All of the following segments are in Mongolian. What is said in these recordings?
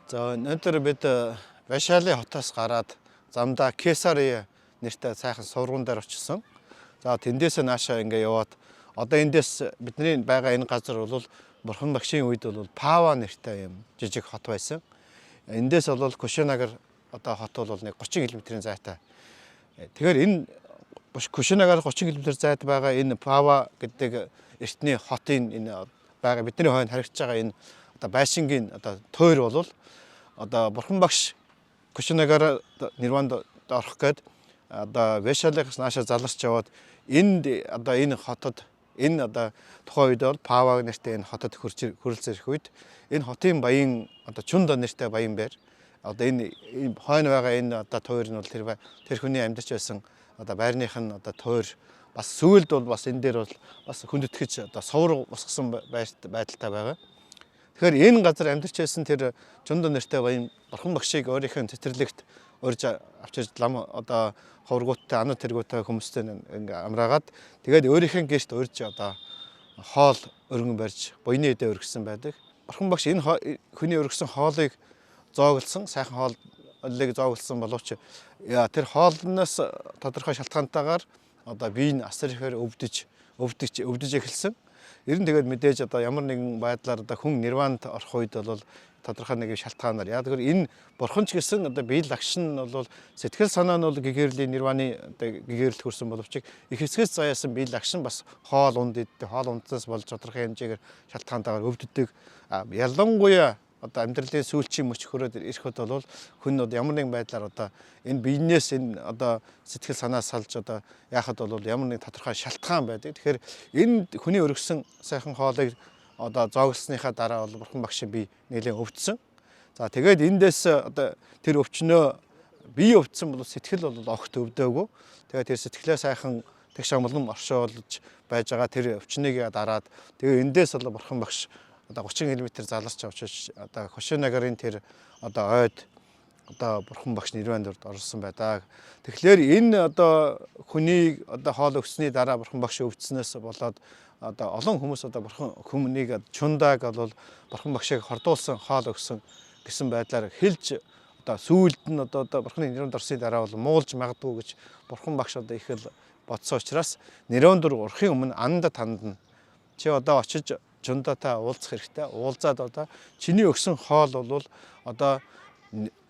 За өнөөдөр бид Вайшаалын хотоос гараад замдаа Кесари нэртэй сайхан сургуун дээр очсон. За тэндээс наашаа ингээ яваад одоо эндээс бидний байгаа энэ газар бол Бурхан багшийн үед бол Пава нэртэй юм жижиг хот байсан. Эндээс бол Кушинагар одоо хот бол нэг 30 км-ийн зайтай. Тэгэхээр энэ Кушинагар 30 км зайд байгаа энэ Пава гэдэг эртний хотын энэ байгаа бидний хойно харагдж байгаа энэ одоо байшингийн одоо тойр бол одоо Бурхан багш Кушинагар нирванд орох гээд одоо Вайшаалаас наашаа заларч яваад энд одоо энэ хотод энэ одоо тухайн үед бол Пава нэртэй энэ хотод хөрөлж ирэх үед энэ хотын баян одоо Чундо нэртэй баян байр одоо энэ хойно байгаа энэ одоо тойр нь бол тэр хүний амьдарч байсан одоо байрных нь одоо тойр бас сүүлд бол бас энэ дээр бол бас хүндэтгэж одоо совр босгосон байдалтай байгаа. Тэгэхээр энэ газар амьдарч байсан тэр Чундо нэртэй баян Бурхан багшийг өөрийнхөө цэцэрлэгт урьж авчирч лам одоо ховргууттай анар тэргүүтэй хүмүүстэй ингээ амраагаад тэгээд өөрийнхөө гэрт урьж одоо хоол өргөн барьж буйны эдээ өргөсөн байдаг. Бурхан багш энэ хүний өргөсөн хоолыг зооглсон, сайхан хоолыг зооглсон боловч тэр хоолноос тодорхой шалтгаантайгаар одоо бие нь асар ихээр өвдөж эхэлсэн. Ер нь тэгээд мэдээж одоо ямар нэгэн байдлаар одоо хүн нирванд орох үед бол тодорхой нэг шалтгаанаар яа тэгэхээр энэ бурхан ч гэсэн одоо бие лагш нь бол сэтгэл санаа нь бол гэгэрлийн нирваны одоо гэгэрэлт хүрсэн боловч их хэсгээс заяасан бие лагш нь бас хоол ундснаас болж тодорхой хэмжээгээр шалтгаантайгаар өвддөг. Ялангуяа одоо амьдралын сүүлчийн мөч хөрөөд ирэх үед бол хүн ямар нэгэн байдлаар одоо энэ биенээс энэ одоо сэтгэл санаа салж одоо яхад бол ямар нэг тодорхой шалтгаан байдаг. Тэгэхээр энэ хүний өргөсөн сайхан хоолыг одоо зооглосныхаа дараа бол Бурхан багшийн бие нэлээд өвдсөн. За тэгээд эндээс одоо тэр өвчнөө бие өвдсөн бол сэтгэл бол огт өвдөөгүй. Тэгээд тэр сэтгэлээ сайхан тэгш амлан оршоолж байж байгаа тэр өвчнийг дараад тэгээд эндээс бол Бурхан багш одоо 30 км заларч авчиж одоо Кушинагарын тэр одоо ойд одоо Бурхан багш нирванд орсон байдаг. Тэгэхээр энэ одоо хүний одоо хоол өгсөний дараа Бурхан багш өвдснөөс болоод одоо олон хүмүүс одоо Бурхан хүмүүнийг Чундаг бол Бурхан багшийг хордуулсан хоол өгсөн гэсэн байдлаар хэлж одоо сүүлд нь одоо Бурханы нирванд орсны дараа бол муулж магадгүй гэж Бурхан багш одоо их л бодсон учраас нирванд орохын өмнө анд танд нь чи одоо очиж Чундатаа уулзах хэрэгтэй. Уулзаад одоо чиний өгсөн хоол бол одоо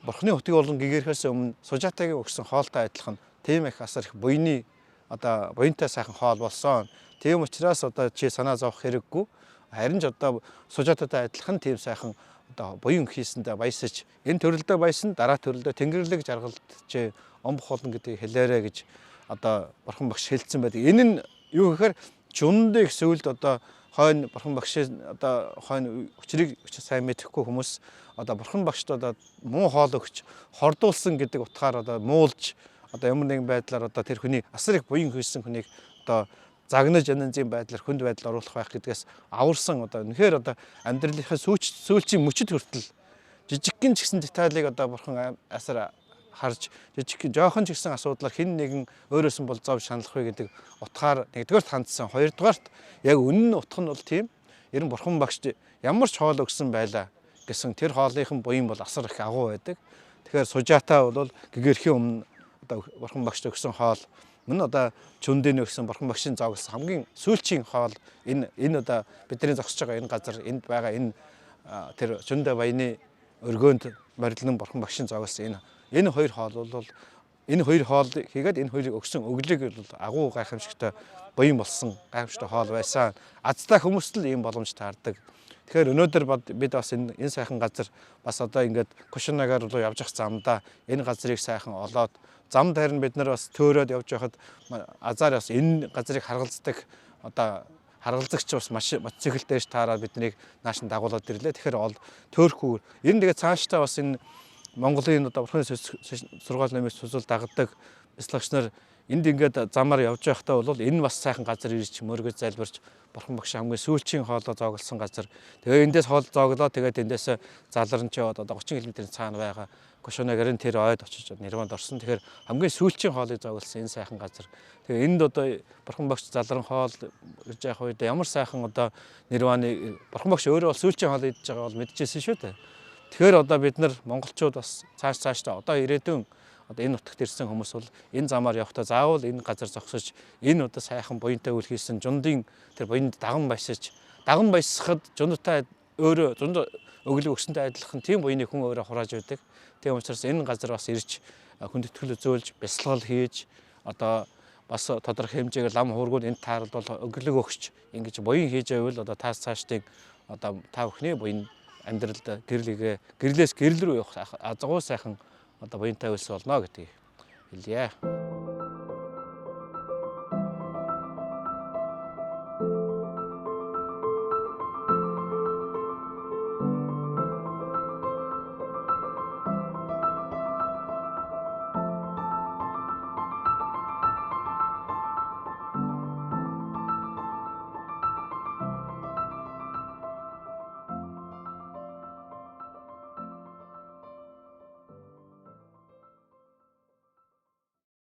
Бурханы хотыг болон гэгэрхээс өмнө Сужатагийн өгсөн хоолтой адилхан тийм их асар их буйны одоо буянтай сайхан хоол болсон. Тийм учраас одоо чи санаа зовох хэрэггүй. Харин ч одоо Сужататай адилхан тийм сайхан одоо буян хийсэндээ баясаж энэ төрөлдөө баясан дараа төрөлдөө тэнгэрлэг жаргалч омбох болно гэдгийг хэлээрэ гэж одоо Бурхан багш хэлсэн байдаг. Энэ нь юу гэхээр Чундыг сүүлд одоо хойно Бурхан багшийн одоо хойно өчрийг сайн мэдэхгүй хүмүүс одоо Бурхан багшд одоо муу хоол өгч хордуулсан гэдэг утгаар одоо муулж одоо ямар нэгэн байдлаар одоо тэр хүний асар их буян хийсэн хүнийг одоо загнаж янзын байдлаар хүнд байдал оруулах байх гэдгээс аварсан одоо үнэхээр одоо амьдралынхаа сүүлчийн мөчөд хүртэл жижигхэн ч гэсэн деталийг одоо Бурхан асар харж жижиг жоохон ч гэсэн асуудлаар хэн нэгэн өөрөөс нь бол зов шаналх вэ гэдэг утгаар нэгдүгээрт хандсан, хоёрдугаарт яг үнэн нь утга нь бол тийм ер нь Бурхан багш ямар ч хоол өгсөн байлаа гэсэн тэр хоолынхан буян бол асар их агуу байдаг. Тэгэхээр Сужата бол гэгэрхийн өмнө одоо Бурхан багшд өгсөн хоол мөн одоо Чундын өгсөн Бурхан багшийн зооглосон хамгийн сүүлчийн хоол энэ одоо бидний зогсож байгаа энэ газар энд байгаа энэ тэр Чундэ баяны өргөөнд морилн Бурхан багшийн зооглосон энэ хоёр хоол бол энэ хоёр хоол хийгээд энэ хоёрыг өгсөн өглийг бол агуу гайхамшигтай буян болсон гайхамшигтай хоол байсан. Азтай хүмүүст л ийм боломж таардаг. Тэгэхээр өнөөдөр бид бас энэ сайхан газар бас одоо ингээд Кушинагар руу явж явах замдаа энэ газрыг сайхан олоод зам дээр нь бид нар бас төөрөөд явж байхад азар бас энэ газрыг харгалздаг одоо харгалзагч бас мотоциклдээж таараад биднийг нааш нь дагуулад ирлээ. Тэгэхээр төөрхгүй ер нь тэгээд цаашдаа бас энэ Монголын одоо Бурханы сургаал нэмээс цуцул дагдаг бяцлагч нар энд ингээд замаар явж байхдаа бол энэ бас сайхан газар ирж мөргөж залбирч Бурхан багш хамгийн сүүлчийн хоолоо зооглосон газар. Тэгээ эндээс хоол зооглоо тэгээд эндээс заларч яваад одоо 30 км-ийн цаана байгаа Кушинагарын тэр ойд очиж нирванд орсон. Тэгэхээр хамгийн сүүлчийн хоолыг зооглосон энэ сайхан газар. Тэгээ энд одоо Бурхан багш залран хоол ирж явах үед ямар сайхан одоо нирваны Бурхан багш өөрөө бол сүүлчийн хоол идж байгаа бол мэдчихсэн шүү дээ. Тэгэхээр одоо бид нар монголчууд бас цаашдаа одоо ирээдүйн одоо энэ нутагт ирсэн хүмүүс бол энэ замаар явахдаа заавал энэ газар зогсож энэ одоо сайхан буянтай үйл хийсэн жундын тэр буянд даган баясахад жундтай өөрөө жунд өглөө өгсөнтэй адилхан тийм буйны хүн өөрөө хурааж байдаг. Тийм учраас энэ газар бас ирж хүндэтгэл үзүүлж, бясалгал хийж одоо бас тодорхой хэмжээгээр лам хуургууд энд тааралдвал өглөг өгч ингэж буян хийж байвал одоо таас цаашдын одоо та бүхний буян амьдралд гэрлээс гэрэл рүү явах азгуу сайхан одоо буянтай үйлс болно гэдгийг хэлье.